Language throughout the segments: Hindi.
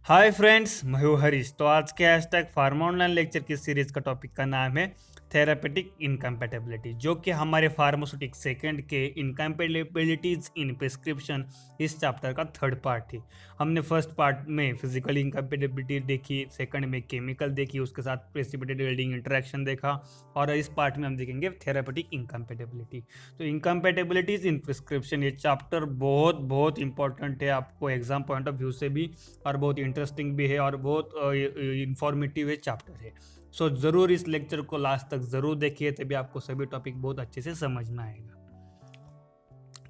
हाय फ्रेंड्स, मैं हूं हरीश। तो आज के हैशटैग फार्मा ऑनलाइन लेक्चर की सीरीज का टॉपिक का नाम है थेरापेटिक इनकम्पैटिबिलिटी, जो कि हमारे फार्मास्यूटिक सेकंड के इनकम्पैटिबिलिटीज इन प्रिस्क्रिप्शन इस चैप्टर का थर्ड पार्ट है। हमने फर्स्ट पार्ट में फिजिकल इनकम्पैटिबिलिटी देखी, सेकंड में केमिकल देखी, उसके साथ प्रेसिपिटेट वेल्डिंग इंटरेक्शन देखा, और इस पार्ट में हम देखेंगे थेरापेटिक इनकम्पैटिबिलिटी। तो इनकम्पैटिबिलिटीज इन प्रिस्क्रिप्शन ये चैप्टर बहुत बहुत इंपॉर्टेंट है आपको एग्जाम पॉइंट ऑफ व्यू से भी, और बहुत इंटरेस्टिंग भी है और बहुत इंफॉर्मेटिव है चैप्टर है। सो ज़रूर इस लेक्चर को लास्ट तक ज़रूर देखिए, तभी आपको सभी टॉपिक बहुत अच्छे से समझ में आएगा।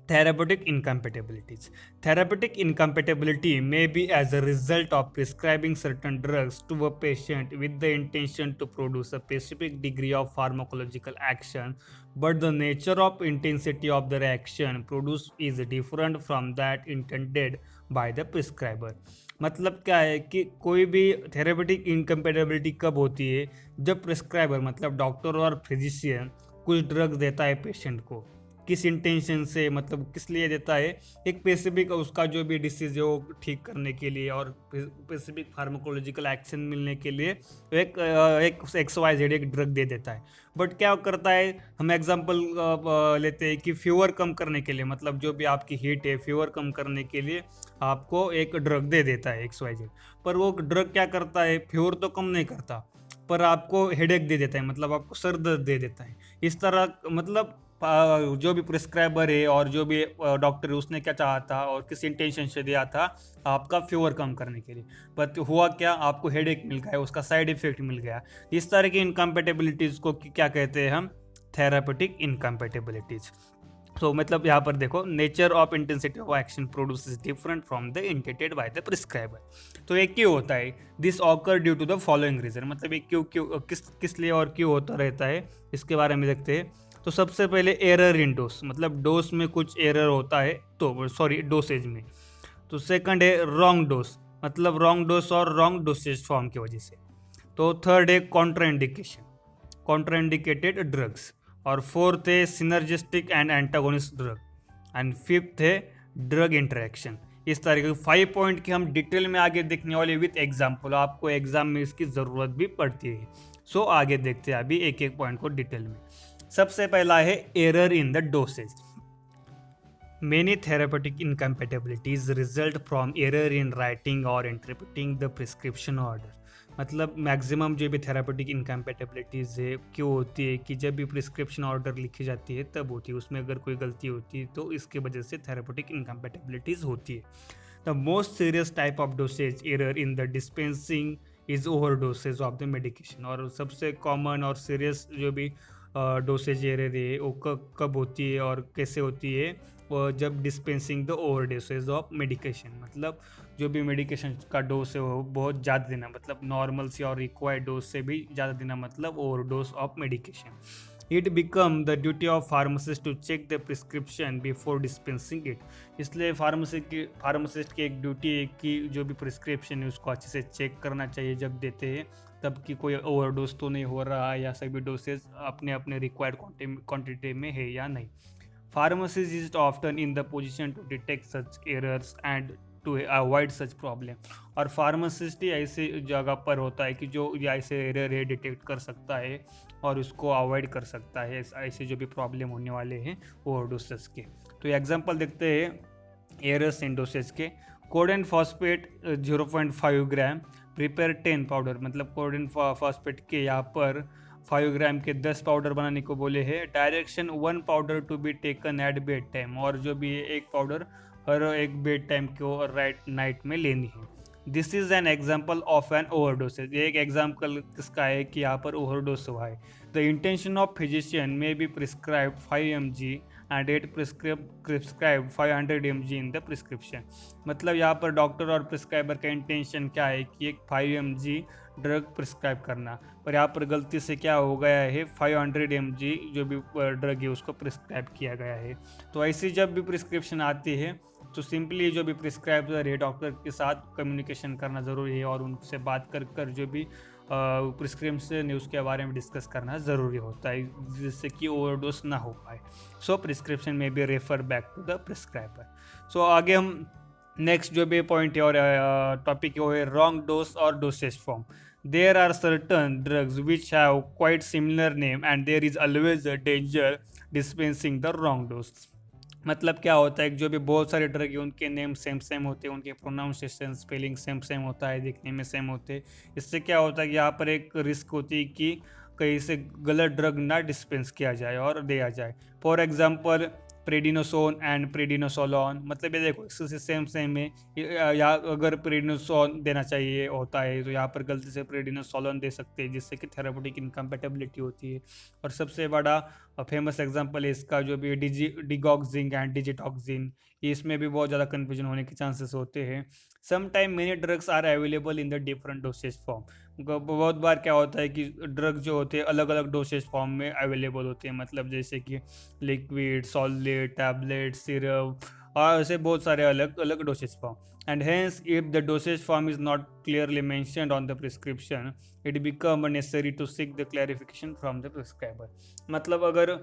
Therapeutic incompatibilities. Therapeutic incompatibility may be as a result of prescribing certain drugs to a patient with the intention to produce a specific degree of pharmacological action, but the nature of intensity of the reaction produced is different from that intended by the prescriber. मतलब क्या है कि कोई भी थेरेपेटिक इनकम्पेटेबिलिटी कब होती है? जब प्रिस्क्राइबर मतलब डॉक्टर और फिजिशियन कुछ ड्रग्स देता है पेशेंट को, किस इंटेंशन से, मतलब किस लिए देता है, एक स्पेसिफिक उसका जो भी डिसीज है वो ठीक करने के लिए और स्पेसिफिक फार्माकोलॉजिकल एक्शन मिलने के लिए एक एक्स वाई जेड एक ड्रग दे देता है। बट क्या करता है, हम एग्जांपल लेते हैं कि फीवर कम करने के लिए, मतलब जो भी आपकी हीट है फीवर कम करने के लिए आपको एक ड्रग दे देता है एक्स वाई जेड। पर वो ड्रग क्या करता है, फीवर तो कम नहीं करता, पर आपको हेडेक दे देता है, मतलब आपको सर दर्द दे देता है। इस तरह मतलब जो भी प्रिस्क्राइबर है और जो भी डॉक्टर है उसने क्या चाहा था और किस इंटेंशन से दिया था, आपका फीवर कम करने के लिए। बट हुआ क्या, आपको हेडेक मिल गया, उसका साइड इफेक्ट मिल गया। इस तरह की इनकम्पेटेबिलिटीज को क्या कहते हैं हम? Therapeutic incompatibilities. तो मतलब यहाँ पर देखो, nature of intensity of action produce is different from the indicated by the prescriber. तो ये क्यों होता है? This occur due to the following reason. मतलब ये क्यों क्यों किस लिए और क्यों होता रहता है, इसके बारे में देखते हैं। तो सबसे पहले एरर इन डोज, मतलब डोज में कुछ एरर होता है, तो सॉरी डोसेज में। तो सेकंड है रॉन्ग डोज, मतलब रॉन्ग डोज और रॉन्ग डोसेज फॉर्म की वजह से। तो थर्ड है कॉन्ट्राइंडिकेशन, कॉन्ट्राइंडिकेटेड ड्रग्स। और फोर्थ है synergistic and antagonist drug. And fifth है ड्रग इंटरेक्शन। इस तरह के 5 पॉइंट की हम डिटेल में आगे देखने वाले विथ एग्जाम्पल, आपको एग्जाम में इसकी ज़रूरत भी पड़ती है। सो आगे देखते हैं अभी एक एक पॉइंट को डिटेल में। सबसे पहला है error in the dosage. Many therapeutic incompatibilities result from error in writing or interpreting the prescription order। मतलब मैक्सिमम जो भी थेरापेटिक इनकम्पेटेबिलिटीज है क्यों होती है कि जब भी प्रिस्क्रिप्शन ऑर्डर लिखी जाती है तब होती है, उसमें अगर कोई गलती होती है तो इसके वजह से थेरापेटिक इनकम्पेटेबिलिटीज होती है। The most serious type of dosage error in the dispensing is over dosage of the medication. और सबसे कॉमन और सीरियस जो भी डोसेज एरर है वो कब होती है और कैसे होती है? जब dispensing the over dosage of medication, मतलब जो भी मेडिकेशन का डोज है वो बहुत ज़्यादा देना, मतलब नॉर्मल से और रिक्वायर्ड डोज से भी ज़्यादा देना, मतलब over dose of medication. It become the duty of pharmacist to check the prescription before dispensing it. इसलिए फार्मासिस्ट की एक ड्यूटी है कि जो भी प्रिस्क्रिप्शन है उसको अच्छे से चेक करना चाहिए जब देते हैं, तब कि कोई ओवरडोज तो नहीं हो रहा है या सभी डोसेज अपने अपने रिक्वायर्ड क्वांटिटी में है या नहीं। Pharmacist is often in the position to detect such errors and to avoid such problem। और फार्मासिस्ट ही ऐसे जगह पर होता है कि जो ऐसे एरर है डिटेक्ट कर सकता है और उसको अवॉइड कर सकता है, ऐसे जो भी प्रॉब्लम होने वाले हैं ओवरडोसेस के। तो एग्जांपल देखते हैं एरर्स इन डोसेज के। कोडेन फॉस्फेट 0.5 ग्राम, प्रिपेयर 10 पाउडर, मतलब कोडेन फॉस्फेट के यहाँ पर 5 ग्राम के 10 पाउडर बनाने को बोले हैं। Direction 1 powder to be taken at bed time, और जो भी एक पाउडर हर एक बेड टाइम को राइट नाइट में लेनी है। This is an example of an overdoses. ये एक एग्जाम्पल किसका है कि यहाँ पर ओवरडोज हुआ है। The intention of physician may be prescribe 5 mg and at prescribe 500 mg in the prescription. मतलब यहाँ पर डॉक्टर और प्रिस्क्राइबर का इंटेंशन क्या है कि एक 5 mg ड्रग प्रिस्क्राइब करना, पर यहाँ पर गलती से क्या हो गया है, 500 mg जो भी ड्रग है उसको प्रिस्क्राइब किया गया है। तो ऐसी जब भी प्रिस्क्रिप्शन आती है तो सिंपली जो भी प्रिस्क्राइबर है डॉक्टर के साथ कम्युनिकेशन करना ज़रूरी है और उनसे बात कर जो भी प्रिस्क्रिप्शन है उसके बारे में डिस्कस करना ज़रूरी होता है, जिससे कि ओवरडोज ना हो पाए। सो प्रिस्क्रिप्शन में भी refer back to the prescriber. So आगे हम नेक्स्ट जो भी पॉइंट है और टॉपिक है वो है रॉन्ग डोज और dosage form. There are certain drugs which have quite similar name and there is always a danger dispensing the wrong dose. मतलब क्या होता है कि जो भी बहुत सारे ड्रग है उनके नेम सेम सेम होते हैं, उनके प्रोनाउंसिएशन स्पेलिंग सेम सेम होता है, दिखने में सेम होते हैं. इससे क्या होता है कि यहाँ पर एक रिस्क होती है कि कहीं से गलत ड्रग ना डिस्पेंस किया जाए और दिया जाए. फॉर एग्जांपल प्रेडिनोसोन एंड प्रेडिनोसोलॉन, मतलब ये देखो इससे सेम सेम है. या अगर प्रेडिनोसोन देना चाहिए होता है तो यहाँ पर गलती से प्रेडिनोसोलॉन दे सकते हैं, जिससे कि थेरापेटिक इनकम्पेटेबिलिटी होती है. और सबसे बड़ा फेमस एग्जांपल है इसका जो भी डिगॉक्सिन एंड डिजिटॉक्सिन, इसमें भी बहुत ज़्यादा कन्फ्यूजन होने के चांसेस होते हैं. Some time many drugs are available in the different dosage form. बहुत बार क्या होता है कि ड्रग जो होते हैं अलग अलग डोसेज फॉर्म में अवेलेबल होते हैं, मतलब जैसे कि लिक्विड, सॉलिड, टैबलेट, सिरप और ऐसे बहुत सारे अलग अलग dosage form. And hence if the dosage form is not clearly mentioned on the prescription it become necessary to seek the clarification from the prescriber. मतलब अगर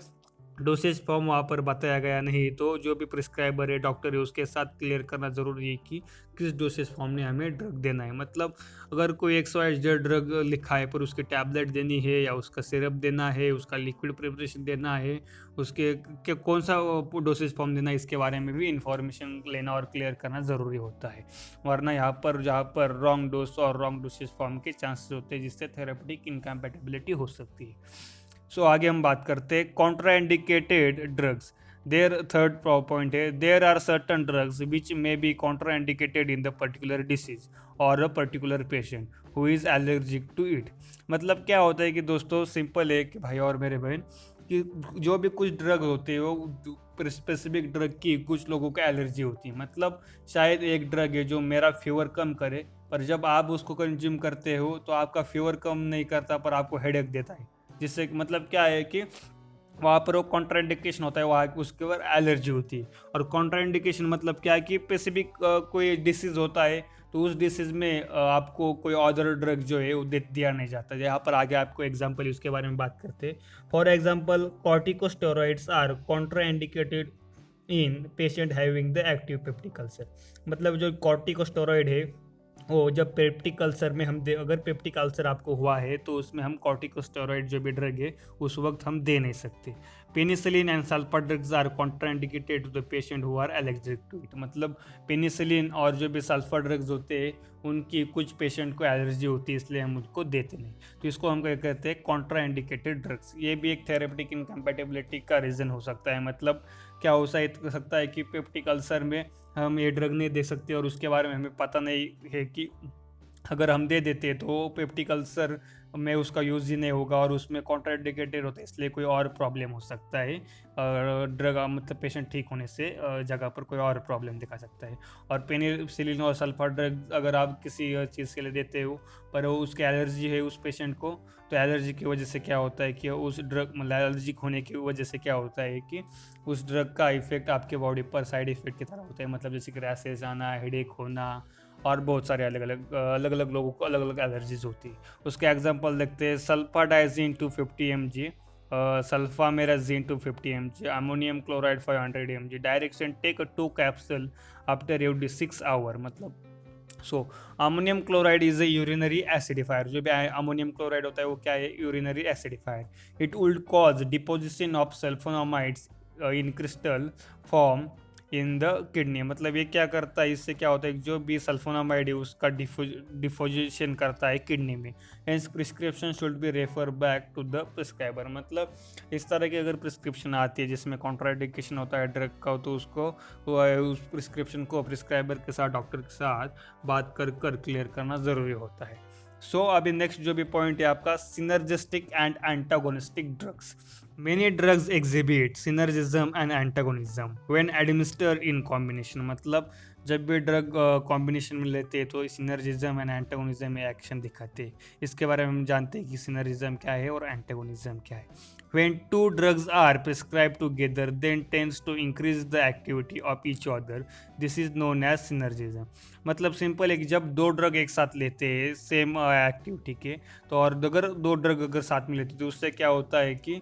डोसेज फॉर्म वहाँ पर बताया गया नहीं तो जो भी प्रिस्क्राइबर है, डॉक्टर है, उसके साथ क्लियर करना ज़रूरी है कि किस डोसेज फॉर्म में हमें ड्रग देना है. मतलब अगर कोई XYZ ड्रग लिखा है पर उसकी टैबलेट देनी है या उसका सिरप देना है, उसका लिक्विड प्रिपरेशन देना है, उसके कौन सा डोसेज फॉर्म देना है, इसके बारे में भी इंफॉर्मेशन लेना और क्लियर करना ज़रूरी होता है. वरना यहाँ पर जहाँ पर रॉन्ग डोज और रॉन्ग डोसेज फॉर्म के चांसेस होते हैं, जिससे थेरेपेटिक इनकम्पैटिबिलिटी हो सकती है. सो आगे हम बात करते हैं contraindicated drugs. There third point है there are certain drugs which may be contraindicated in the particular disease और a particular patient who is allergic to it. मतलब क्या होता है कि दोस्तों सिंपल है कि भाई और मेरे बहन कि जो भी कुछ ड्रग होते हैं वो स्पेसिफिक ड्रग की कुछ लोगों को एलर्जी होती है. मतलब शायद एक ड्रग है जो मेरा फीवर कम करे, पर जब आप उसको कंज्यूम करते हो तो आपका फीवर कम नहीं करता पर आपको हेडेक देता है. जिससे मतलब क्या है कि वहाँ पर वो कॉन्ट्राइंडिकेशन होता है, वहाँ उसके ऊपर एलर्जी होती है. और कॉन्ट्राइंडिकेशन मतलब क्या है कि स्पेसिफिक कोई डिसीज़ होता है तो उस डिसीज़ में आपको कोई अदर ड्रग जो है वो दिया नहीं जाता. यहाँ पर आगे आपको एग्जांपल उसके बारे में बात करते हैं. For example corticosteroids are contraindicated in patient having the active peptic ulcer. मतलब जो कॉर्टिकोस्टेरॉइड है वो जब पेप्टिक अल्सर में हम दे, अगर पेप्टिक अल्सर आपको हुआ है तो उसमें हम कॉर्टिकोस्टेरॉइड जो भी ड्रग है उस वक्त हम दे नहीं सकते. Penicillin and sulfa drugs are contraindicated to the patient who are allergic to it. मतलब पेनिसिलिन और जो भी सल्फा ड्रग्स होते हैं उनकी कुछ पेशेंट को एलर्जी होती है, इसलिए हम उनको देते नहीं. तो इसको हम क्या कहते हैं, कॉन्ट्राइंडिकेटेड ड्रग्स. ये भी एक थेरेपेटिक इनकम्पैटिबिलिटी का रीज़न हो सकता है. मतलब क्या हो सकता है कि पेप्टिक अल्सर में हम ये ड्रग नहीं दे सकते और उसके बारे में हमें पता नहीं है कि अगर हम दे देते तो पेप्टिक अल्सर में उसका यूज़ ही नहीं होगा और उसमें कॉन्ट्राइंडिकेटेड होता है, इसलिए कोई और प्रॉब्लम हो सकता है. ड्रग मतलब पेशेंट ठीक होने से जगह पर कोई और प्रॉब्लम दिखा सकता है. और पेनिसिलिन और सल्फर ड्रग अगर आप किसी चीज़ के लिए देते हो पर वो उसकी एलर्जी है उस पेशेंट को, तो एलर्जी की वजह से क्या होता है कि उस ड्रग मतलब एलर्जिक होने की वजह से क्या होता है कि उस ड्रग का इफेक्ट आपके बॉडी पर साइड इफेक्ट की तरह होता है. मतलब जैसे कि रैसेस आना, हेडेक होना और बहुत सारे अलग अलग लोगों को अलग अलग एलर्जीज होती है. उसके एग्जांपल देखते हैं sulphadiazine 250 mg, sulphamerazine 250 mg, ammonium chloride 500 mg. Direction take 2 capsule after every 6 hour. मतलब ammonium chloride is a urinary acidifier. जो भी अमोनियम क्लोराइड होता है वो क्या है, urinary acidifier. It would cause deposition of sulphonamides in crystal form in the kidney. मतलब ये क्या करता है, इससे क्या होता है जो भी सल्फोनामाइड है उसका डिपोजिशन करता है किडनी में. Hence prescription should be refer back to the prescriber. मतलब इस तरह की अगर प्रिस्क्रिप्शन आती है जिसमें कॉन्ट्राइंडिकेशन होता है ड्रग का, तो उसको उस प्रिस्क्रिप्शन को प्रिस्क्राइबर के साथ, डॉक्टर के साथ बात कर क्लियर करना ज़रूरी होता है. अभी नेक्स्ट जो भी पॉइंट है आपका synergistic and antagonistic drugs. Many drugs exhibit synergism and antagonism when administer in combination. मतलब जब भी ड्रग कॉम्बिनेशन में लेते हैं तो सिनर्जिज्म एंड एंटागोनिज्म में एक्शन दिखाते हैं. इसके बारे में हम जानते हैं कि सिनर्जिज्म क्या है और एंटागोनिज्म क्या है. When two drugs are prescribed together, then tends to increase the activity of each other. This is known as synergism. मतलब सिंपल है कि जब दो ड्रग एक साथ लेते हैं सेम एक्टिविटी के, तो और अगर दो ड्रग अगर साथ में लेते हैं तो उससे क्या होता है कि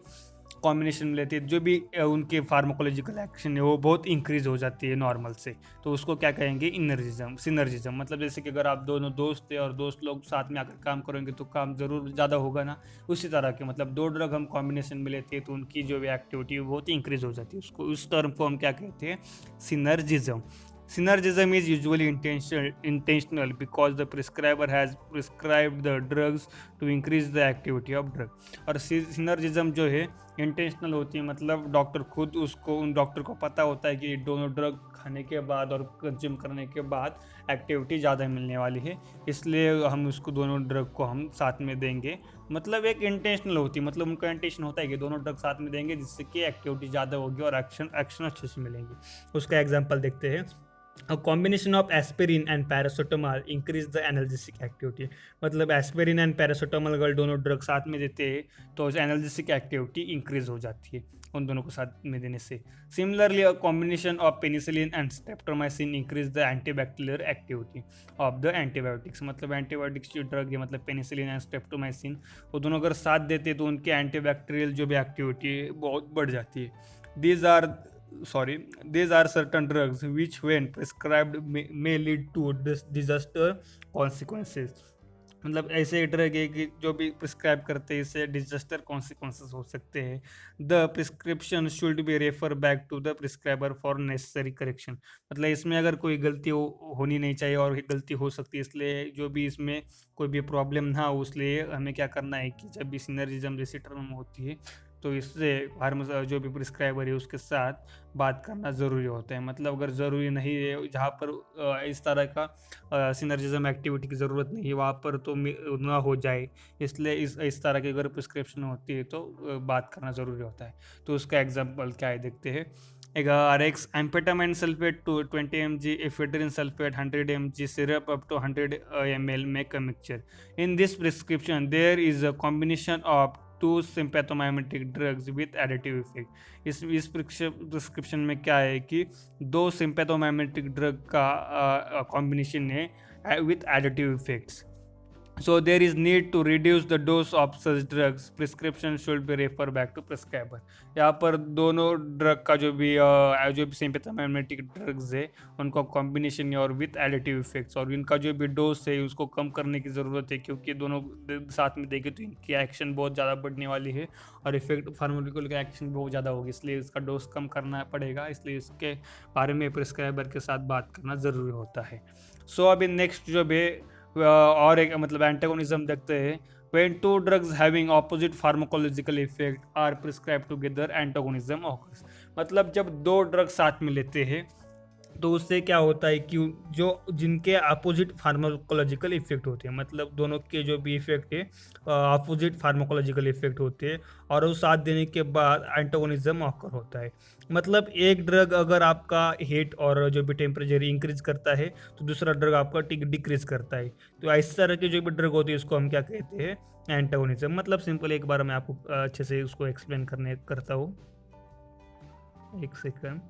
कॉम्बिनेशन में लेते हैं, जो भी उनके फार्माकोलॉजिकल एक्शन है वो बहुत इंक्रीज हो जाती है नॉर्मल से, तो उसको क्या कहेंगे, इनर्जिज्म, सिनर्जिज्म। मतलब जैसे कि अगर आप दोनों दोस्त हैं और दोस्त लोग साथ में आकर काम करेंगे तो काम जरूर ज़्यादा होगा ना, उसी तरह के मतलब दो ड्रग हम कॉम्बिनेशन में लेते हैं तो उनकी जो भी एक्टिविटी है वो बहुत इंक्रीज हो जाती है, उसको उस टर्म को हम क्या कहते हैं, synergism. Synergism is usually intentional because the prescriber has prescribed the drugs to increase the activity of drug। और सिनर्जिज्म जो है इंटेंशनल होती है, मतलब डॉक्टर खुद उसको, उन डॉक्टर को पता होता है कि दोनों ड्रग खाने के बाद और कंज्यूम करने के बाद एक्टिविटी ज़्यादा मिलने वाली है, इसलिए हम उसको दोनों ड्रग को हम साथ में देंगे। मतलब एक इंटेंशनल होती है, मतलब उनका इंटेंशन होता है कि दोनों ड्रग साथ में देंगे जिससे कि एक्टिविटी ज़्यादा होगी और एक्शन अच्छे से मिलेंगे। उसका एग्जाम्पल देखते हैं। A combination of aspirin and paracetamol increase the analgesic activity। मतलब एस्पिरिन एंड पैरासीटामोल अगर दोनों ड्रग साथ में देते हैं तो एनाल्जेसिक एक्टिविटी इंक्रीज हो जाती है उन दोनों को साथ में देने से। Similarly a combination of penicillin and streptomycin increase the antibacterial activity of the antibiotics. मतलब एंटीबायोटिक्स जो ड्रग है, मतलब पेनिसिलिन एंड स्ट्रेप्टोमाइसिन, वो दोनों अगर साथ देते हैं तो उनकी एंटीबैक्टीरियल जो भी एक्टिविटी है बहुत बढ़ जाती है। These are these are certain drugs which when prescribed may lead to disaster consequences। मतलब ऐसे ड्रग है कि जो भी प्रिस्क्राइब करते हैं इससे डिजास्टर कॉन्सिक्वेंसेस हो सकते हैं। The prescription should be refer back to the prescriber for necessary correction. मतलब इसमें अगर कोई गलती होनी नहीं चाहिए और गलती हो सकती है, इसलिए जो भी इसमें कोई भी प्रॉब्लम ना हो, इसलिए हमें क्या करना है कि जब भी सिनर्जिज्म जैसी टर्म होती है तो इससे जो भी प्रिस्क्राइबर है उसके साथ बात करना ज़रूरी होता है। मतलब अगर ज़रूरी नहीं है, जहाँ पर इस तरह का सिनर्जिज्म एक्टिविटी की ज़रूरत नहीं है वहाँ पर तो ना हो जाए, इसलिए इस तरह की अगर प्रिस्क्रिप्शन होती है तो बात करना ज़रूरी होता है। तो उसका एग्जाम्पल क्या है देखते हैं। एक RX amphetamine sulphate to 20 mg, ephedrine sulphate 100 mg, syrup up to 100 ml make a mixture. In this prescription there is a combination of two sympathomimetic drugs with additive effect. इस प्रिस्क्रिप्शन में क्या है कि दो सिंपैथोमाइमेटिक ड्रग का कॉम्बिनेशन है with additive effects. So there is need to reduce the dose of such drugs। Prescription should be refer back to prescriber। यहाँ पर दोनों ड्रग का जो भी सिंपैथोमाइमेटिक ड्रग्स है उनका कॉम्बिनेशन है और विथ एडिटिव इफेक्ट्स, और इनका जो भी डोज है उसको कम करने की ज़रूरत है क्योंकि दोनों साथ में देखें तो इनकी एक्शन बहुत ज़्यादा बढ़ने वाली है और इफेक्ट फार्मास्यूटिकल का एक्शन बहुत ज़्यादा होगी, इसलिए इसका डोज कम करना पड़ेगा, इसलिए इसके बारे में प्रिस्क्राइबर के साथ बात करना ज़रूरी होता है। सो अभी नेक्स्ट जो भी और एक मतलब एंटागोनिज्म देखते हैं। when two drugs having opposite pharmacological effect are prescribed together antagonism occurs। मतलब जब दो ड्रग साथ में लेते हैं तो उससे क्या होता है कि जो जिनके अपोजिट फार्माकोलॉजिकल इफेक्ट होते हैं, मतलब दोनों के जो भी इफेक्ट है अपोजिट फार्माकोलॉजिकल इफेक्ट होते हैं और वो साथ देने के बाद एंटागोनिज्म ऑकर होता है। मतलब एक ड्रग अगर आपका हीट और जो भी टेम्परेचर इंक्रीज करता है तो दूसरा ड्रग आपका डिक्रीज करता है, तो इस तरह के जो भी ड्रग होती है उसको हम क्या कहते हैं, एंटागोनिज्म। मतलब सिंपल एक बार मैं आपको अच्छे से उसको एक्सप्लेन करता हूँ, एक सेकंड।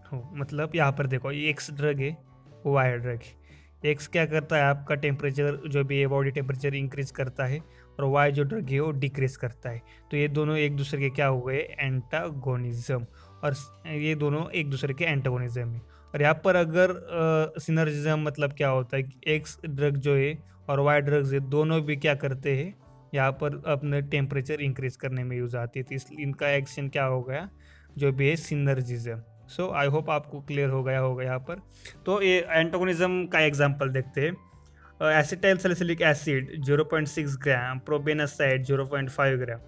हो मतलब यहाँ पर देखो ये एक्स ड्रग है, वाई ड्रग है। एक्स क्या करता है, आपका टेम्परेचर जो भी है बॉडी टेम्परेचर इंक्रीज करता है और वाई जो ड्रग है वो डिक्रीज करता है, तो ये दोनों एक दूसरे के क्या हुए, एंटागोनिज्म, और ये दोनों एक दूसरे के एंटागोनिज्म है। और यहाँ पर अगर सिनर्जिज्म मतलब क्या होता है कि एक्स ड्रग जो है और वाई ड्रग्स है दोनों भी क्या करते हैं, यहाँ पर अपने टेम्परेचर इंक्रीज करने में यूज़ आती है, तो इसलिए इनका एक्शन क्या हो गया, जो भी है सिनर्जिज्म। सो आई होप आपको क्लियर हो गया होगा यहाँ पर। तो ये एंटागोनिज्म का एग्जांपल देखते हैं। Acetyl salicylic acid 0.6 gram, probenecid 0.5 gram.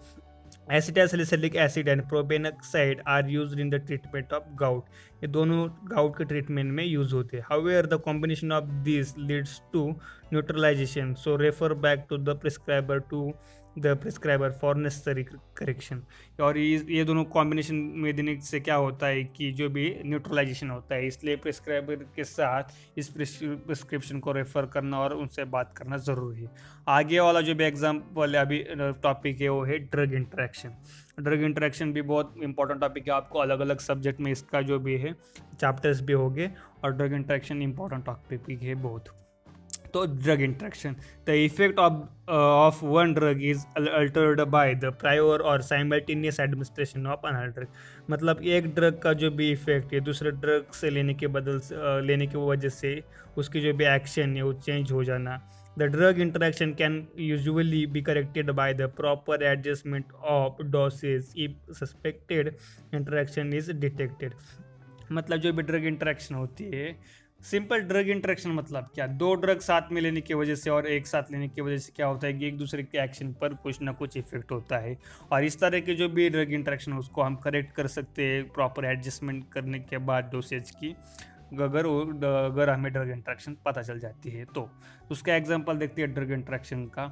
Acetyl salicylic acid and probenecid are used in the treatment of gout. ये दोनों गाउट के ट्रीटमेंट में यूज होते हैं। However the combination of this leads to neutralization, so refer back to the prescriber to the prescriber for necessary correction. और ये दोनों कॉम्बिनेशन में देने से क्या होता है कि जो भी न्यूट्रलाइजेशन होता है, इसलिए प्रिस्क्राइबर के साथ इस प्रिस्क्रिप्शन को रेफर करना और उनसे बात करना ज़रूरी है। आगे वाला जो भी एग्जाम्पल अभी टॉपिक है वो है ड्रग इंटरेक्शन। ड्रग इंटरेक्शन भी बहुत इंपॉर्टेंट टॉपिक है, आपको अलग अलग सब्जेक्ट में इसका जो भी है चैप्टर्स भी होंगे और ड्रग इंटरेक्शन इंपॉर्टेंट टॉपिक है बहुत। तो drug interaction, the effect of one drug is altered by the prior और simultaneous administration of another drug. मतलब एक ड्रग का जो भी इफेक्ट है दूसरे ड्रग से लेने की वजह से उसकी जो भी एक्शन है वो चेंज हो जाना। The drug interaction can usually be corrected by the proper adjustment of dosage if suspected interaction is detected. मतलब जो भी ड्रग इंटरेक्शन होती है, सिंपल ड्रग इंटरेक्शन मतलब क्या, दो ड्रग साथ में लेने की वजह से और एक साथ लेने की वजह से क्या होता है कि एक दूसरे के एक्शन पर कुछ ना कुछ इफेक्ट होता है। और इस तरह के जो भी ड्रग इंटरेक्शन है उसको हम करेक्ट कर सकते हैं प्रॉपर एडजस्टमेंट करने के बाद डोसेज की, अगर हमें ड्रग इंटरेक्शन पता चल जाती है तो। उसका एग्जांपल देखते हैं ड्रग इंटरेक्शन का।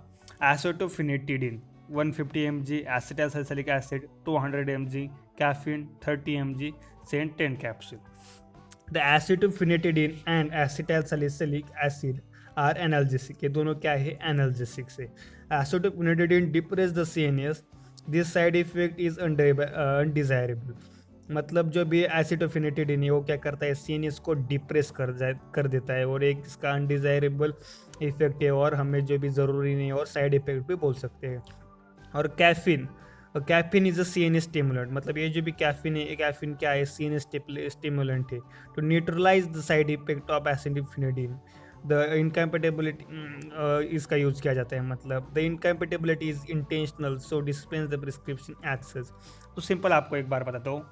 Acetophenetidin 150 mg, acetyl salicylic acid 200 mg, caffeine 30 mg, Saint 10 capsule. The acetophenetidin and acetyl salicylic acid are analgesic. ये दोनों क्या है, एनाल्जेसिक से। Acetophenetidin depress the CNS, this side effect is undesirable. मतलब जो भी एसिटोफिनेटिडिन है वो क्या करता है, सीएनएस को डिप्रेस कर देता है और एक इसका अनडिजायरेबल इफेक्ट है और हमें जो भी ज़रूरी नहीं है और साइड इफेक्ट भी बोल सकते हैं। और caffeine, caffeine is a CNS stimulant. मतलब ये जो भी कैफीन है, कैफीन क्या है, सीएनएस स्टिमुलेंट है to neutralize the side effect of acetophenetidin. The incompatibility इसका यूज किया जाता है। मतलब the incompatibility is intentional so dispense the prescription access. तो सिंपल आपको एक बार बताता हूँ,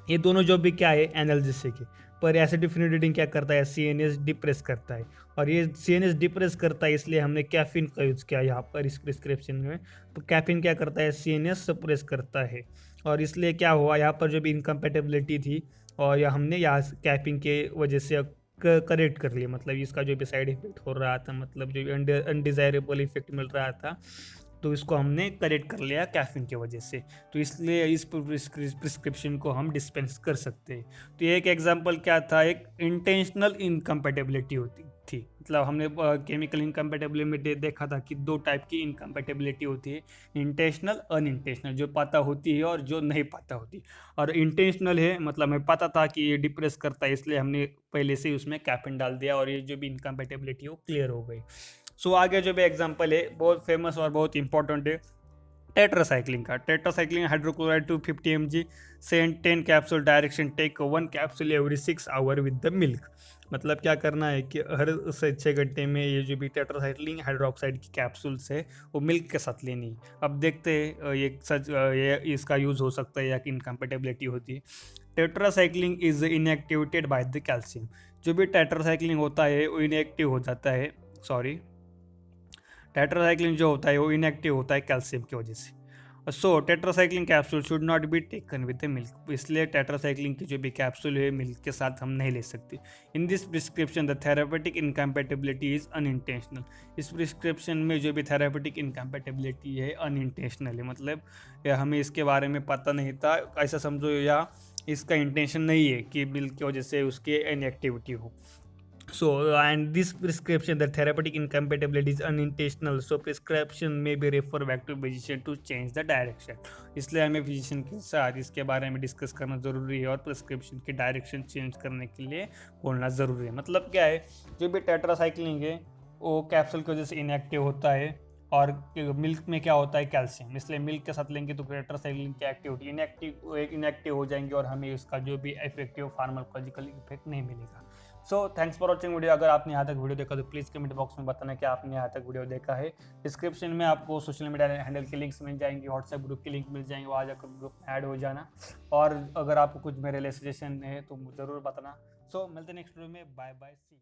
ये दोनों जो भी क्या है, एनाल्जेसिक है। पर एसिटोफिनेटिडिन क्या करता है, सीएनएस डिप्रेस करता है। और ये सीएनएस डिप्रेस करता है इसलिए हमने कैफीन का यूज़ किया यहाँ पर इस प्रिस्क्रिप्शन में। तो कैफीन क्या करता है, सीएनएस सप्रेस करता है। और इसलिए क्या हुआ यहाँ पर जो भी इनकम्पेटेबिलिटी थी और या हमने यहाँ कैफीन के वजह से करेक्ट कर लिया। मतलब इसका जो भी साइड इफेक्ट हो रहा था, मतलब जो अनडिजायरेबल इफेक्ट मिल रहा था, तो इसको हमने करेक्ट कर लिया कैफीन की वजह से। तो इसलिए इस प्रिस्क्रिप्शन को हम डिस्पेंस कर सकते हैं। तो ये एक एग्जांपल क्या था, एक इंटेंशनल इनकम्पेटेबिलिटी होती थी। मतलब हमने केमिकल इनकम्पेटेबिलिटी में देखा था कि दो टाइप की इनकम्पेटेबिलिटी होती है, इंटेंशनल अनइंटेंशनल, जो पता होती है और जो नहीं पता होती। और इंटेंशनल है मतलब हमें पता था कि ये डिप्रेस करता है इसलिए हमने पहले से ही उसमें कैफीन डाल दिया और ये जो भी इनकम्पेटेबिलिटी है वो क्लियर हो गई। सो आगे जो भी एग्जांपल है बहुत फेमस और बहुत इंपॉर्टेंट है टेट्रासाइक्लिन का। Tetracycline hydrochloride 250 mg, Saint 10 capsule, direction take 1 capsule every 6 hour with the milk. मतलब क्या करना है कि हर 6 घंटे में ये जो भी टेट्रासाइक्लिन हाइड्रोक्साइड की कैप्सूल्स है वो मिल्क के साथ लेनी है। अब देखते हैं ये इसका यूज़ हो सकता है या कि इनकम्पेटेबिलिटी होती है। Tetracycline is inactivated by the calcium. जो भी टेट्रासाइक्लिन होता है वो इनएक्टिव हो जाता है, सॉरी, टेट्रासाइक्लिन जो होता है वो इनएक्टिव होता है कैल्शियम की वजह से। So tetracycline capsule should not be taken with the milk. इसलिए टेट्रासाइक्लिन की जो भी कैप्सूल है मिल्क के साथ हम नहीं ले सकते। इन this prescription the therapeutic incompatibility is unintentional. इस प्रिस्क्रिप्शन में जो भी थेरापेटिक इनकम्पेटेबिलिटी है अनइंटेंशनल है। मतलब या हमें इसके बारे में पता नहीं था ऐसा समझो, या इसका इंटेंशन नहीं है कि मिल्क की वजह से उसकी इनएक्टिविटी हो। So, and this prescription, the therapeutic incompatibility is unintentional. So, prescription may be refer back to physician to change the direction. इसलिए हमें फिजिशियन के साथ इसके बारे में डिस्कस करना ज़रूरी है और प्रिस्क्रिप्शन की डायरेक्शन चेंज करने के लिए बोलना ज़रूरी है। मतलब क्या है, जो भी टेट्रासाइक्लिन है वो कैप्सूल की वजह से इनएक्टिव होता है और मिल्क में क्या होता है, कैल्शियम। इसलिए मिल्क के साथ लेंगे तो टेट्रासाइक्लिन की एक्टिविटी इनएक्टिव हो जाएंगी और हमें इसका जो भी इफेक्टिव फार्माकोलॉजिकल इफेक्ट नहीं मिलेगा। So thanks for watching video. अगर आपने यहाँ तक वीडियो देखा तो प्लीज़ कमेंट बॉक्स में बताना कि आपने यहाँ तक वीडियो देखा है। डिस्क्रिप्शन में आपको सोशल मीडिया हैंडल के लिंक्स मिल जाएंगे, व्हाट्सएप ग्रुप के लिंक मिल जाएंगे, वहाँ जाकर ग्रुप में ऐड हो जाना। और अगर आपको कुछ मेरे लिए सजेशन है तो ज़रूर बताना। सो मिलते हैं नेक्स्ट वीडियो में, बाय बाय, सी।